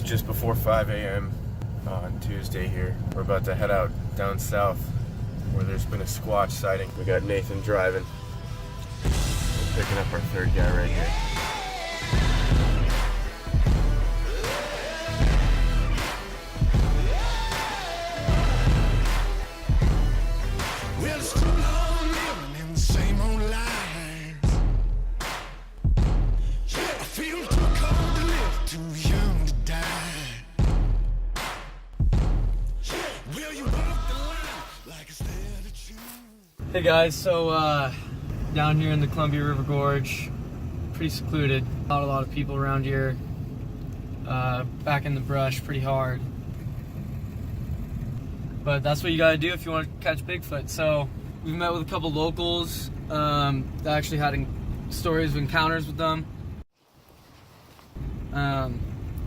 just before 5 a.m. on Tuesday here. We're about to head out down south where there's been a Squatch sighting. We got Nathan driving. We're picking up our third guy right here. Hey guys, so down here in the Columbia River Gorge, pretty secluded. Not a lot of people around here. Back in the brush, pretty hard. But that's what you gotta do if you want to catch Bigfoot. So we've met with a couple locals that actually had stories of encounters with them.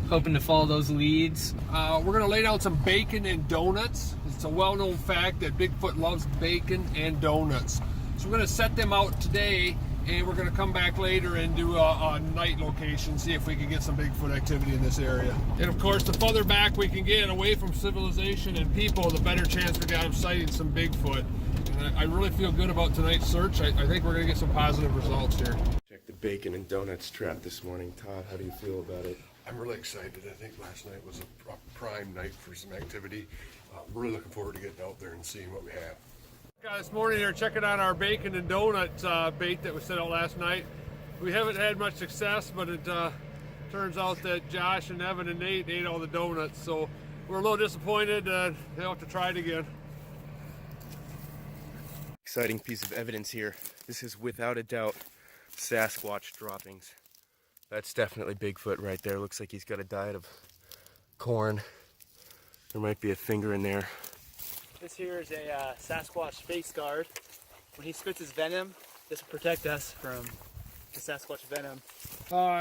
Hoping to follow those leads. We're gonna lay down some bacon and donuts. It's a well-known fact that Bigfoot loves bacon and donuts. So we're gonna set them out today, and we're gonna come back later and do a night location, see if we can get some Bigfoot activity in this area. And of course, the further back we can get away from civilization and people, the better chance we got of sighting some Bigfoot. And I really feel good about tonight's search. I think we're gonna get some positive results here. Check the bacon and donuts trap this morning. Todd, how do you feel about it? I'm really excited. I think last night was a prime night for some activity. I'm really looking forward to getting out there and seeing what we have. This morning here checking on our bacon and donut bait that was set out last night. We haven't had much success, but it turns out that Josh and Evan and Nate ate all the donuts, so we're a little disappointed. They'll have to try it again. Exciting piece of evidence here. This is without a doubt Sasquatch droppings. That's definitely Bigfoot right there. Looks like he's got a diet of corn. There might be a finger in there. This here is a Sasquatch face guard. When he spits his venom, this will protect us from the Sasquatch venom.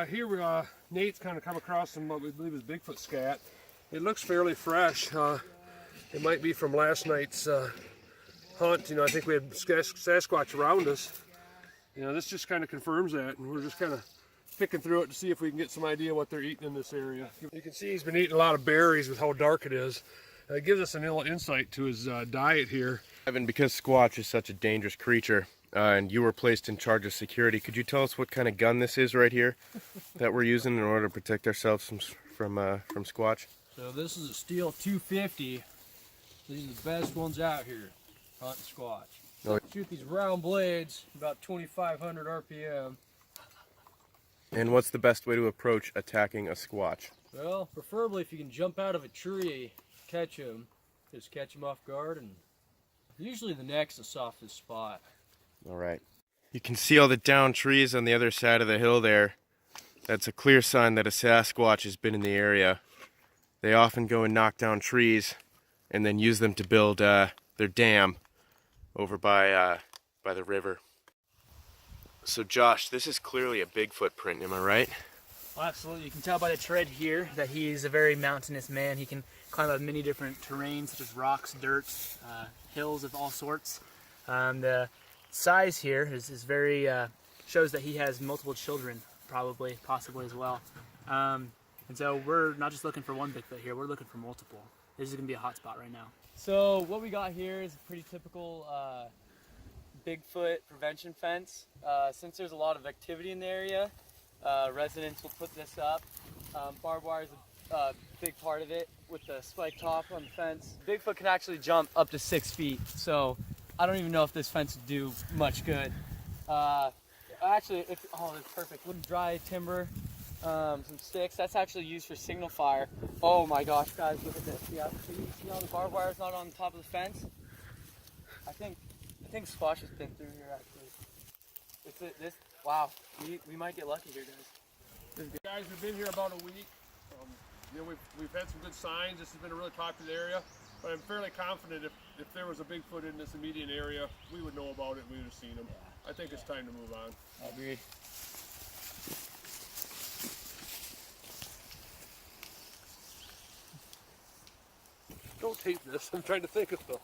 Here Nate's kind of come across some what we believe is Bigfoot scat. It looks fairly fresh. It might be from last night's hunt. You know, I think we had Sasquatch around us. You know, this just kind of confirms that, and we're just kind of picking through it to see if we can get some idea what they're eating in this area. You can see he's been eating a lot of berries with how dark it is. It gives us a little insight to his diet here. Evan, because Squatch is such a dangerous creature, and you were placed in charge of security, could you tell us what kind of gun this is right here that we're using in order to protect ourselves from Squatch? So this is a steel 250. These are the best ones out here, hunting Squatch. So shoot these round blades, about 2,500 RPM. And what's the best way to approach attacking a Squatch? Well, preferably if you can jump out of a tree, catch him, just catch him off guard, and usually the neck's the softest spot. All right. You can see all the downed trees on the other side of the hill there. That's a clear sign that a Sasquatch has been in the area. They often go and knock down trees and then use them to build their dam over by the river. So Josh, this is clearly a Bigfoot print, am I right? Well, absolutely. You can tell by the tread here that he's a very mountainous man. He can climb up many different terrains such as rocks, dirt, hills of all sorts. The size here is very shows that he has multiple children, possibly as well. And so we're not just looking for one Bigfoot here, we're looking for multiple. This is going to be a hot spot right now. So what we got here is a pretty typical Bigfoot prevention fence. Since there's a lot of activity in the area, residents will put this up. Barbed wire is a big part of it with the spike top on the fence. Bigfoot can actually jump up to 6 feet, so I don't even know if this fence would do much good. Actually, that's perfect. With dry timber, some sticks, that's actually used for signal fire. Oh my gosh, guys, look at this. Yeah, so you see how the barbed wire is not on the top of the fence? I think Squatch has been through here actually. Wow, we might get lucky here, guys. Guys, we've been here about a week. You know, we've had some good signs. This has been a really popular area, but I'm fairly confident if there was a Bigfoot in this immediate area, we would know about it and we would have seen him. I think it's time to move on. I agree. Don't tape this. I'm trying to think of stuff.